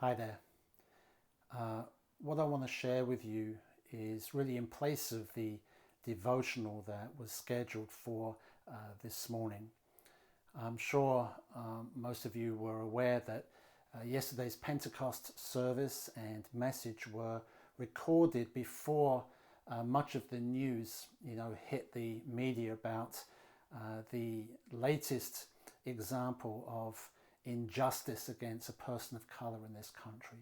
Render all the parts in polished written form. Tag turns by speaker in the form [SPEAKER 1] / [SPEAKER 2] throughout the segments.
[SPEAKER 1] Hi there. What I want to share with you is really in place of the devotional that was scheduled for this morning. I'm sure most of you were aware that yesterday's Pentecost service and message were recorded before much of the news, hit the media about the latest example of injustice against a person of colour in this country.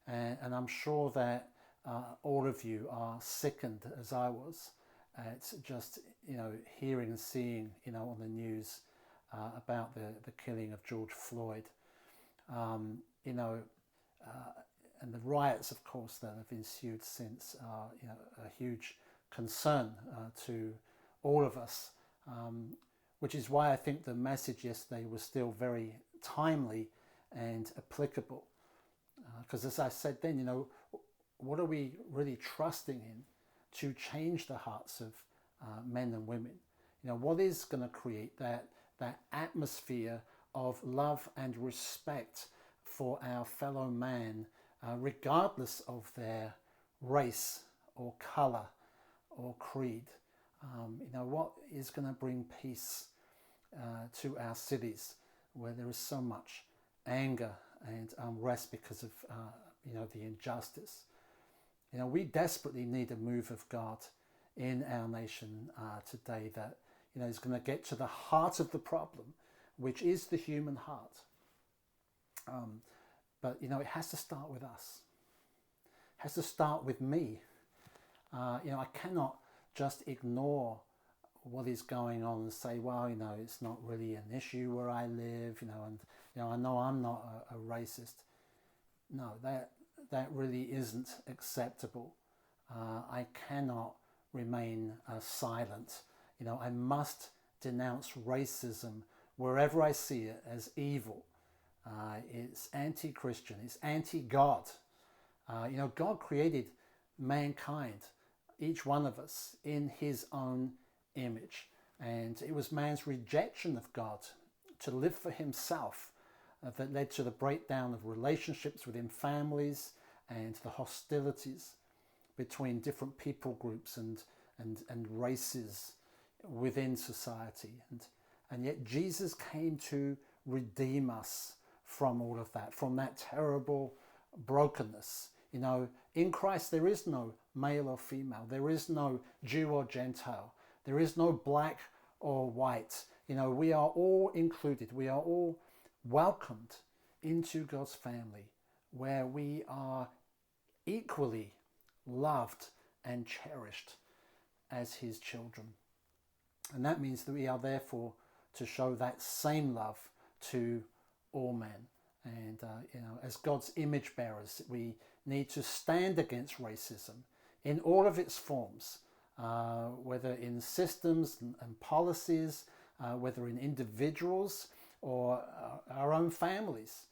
[SPEAKER 1] And I'm sure that all of you are sickened, as I was, at just hearing and seeing on the news about the killing of George Floyd. And the riots, of course, that have ensued since are a huge concern to all of us, which is why I think the message yesterday was still very timely and applicable. Because as I said then, what are we really trusting in to change the hearts of men and women? What is going to create that atmosphere of love and respect for our fellow man, regardless of their race or colour or creed? What is going to bring peace to our cities where there is so much anger and unrest because of the injustice? We desperately need a move of God in our nation today that is going to get to the heart of the problem, which is the human heart. But it has to start with us. It has to start with me. I cannot just ignore what is going on and say, well, it's not really an issue where I live, and I know I'm not a racist. No, that really isn't acceptable. I cannot remain silent. I must denounce racism wherever I see it as evil. It's anti-Christian, it's anti-God. God created mankind, each one of us, in his own image. And it was man's rejection of God to live for himself that led to the breakdown of relationships within families and the hostilities between different people groups and races within society. And yet Jesus came to redeem us from all of that, from that terrible brokenness. In Christ there is no male or female, there is no Jew or Gentile, there is no black or white. We are all included, we are all welcomed into God's family, where we are equally loved and cherished as his children. And that means that we are therefore to show that same love to all men. And as God's image bearers, we need to stand against racism in all of its forms, whether in systems and policies, whether in individuals or our own families,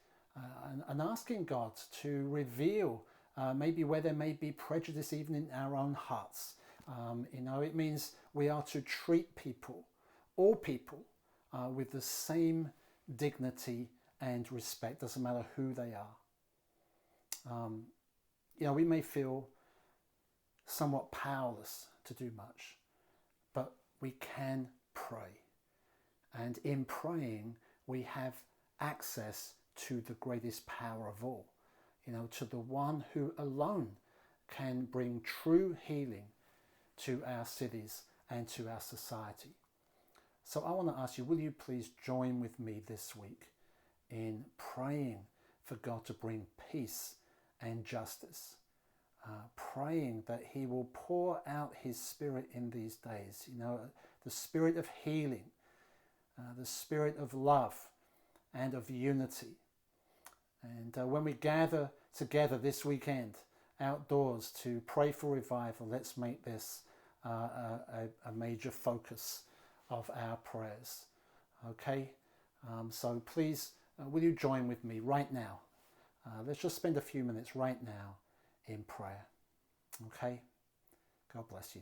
[SPEAKER 1] and asking God to reveal maybe where there may be prejudice even in our own hearts. It means we are to treat people, all people, with the same dignity and respect, doesn't matter who they are. We may feel somewhat powerless to do much, but we can pray. And in praying, we have access to the greatest power of all, to the one who alone can bring true healing to our cities and to our society. So I want to ask you, will you please join with me this week in praying for God to bring peace and justice, praying that he will pour out his spirit in these days, the spirit of healing, the spirit of love and of unity. And when we gather together this weekend outdoors to pray for revival, let's make this a major focus of our prayers. Okay? So please, will you join with me right now? Let's just spend a few minutes right now in prayer. Okay? God bless you.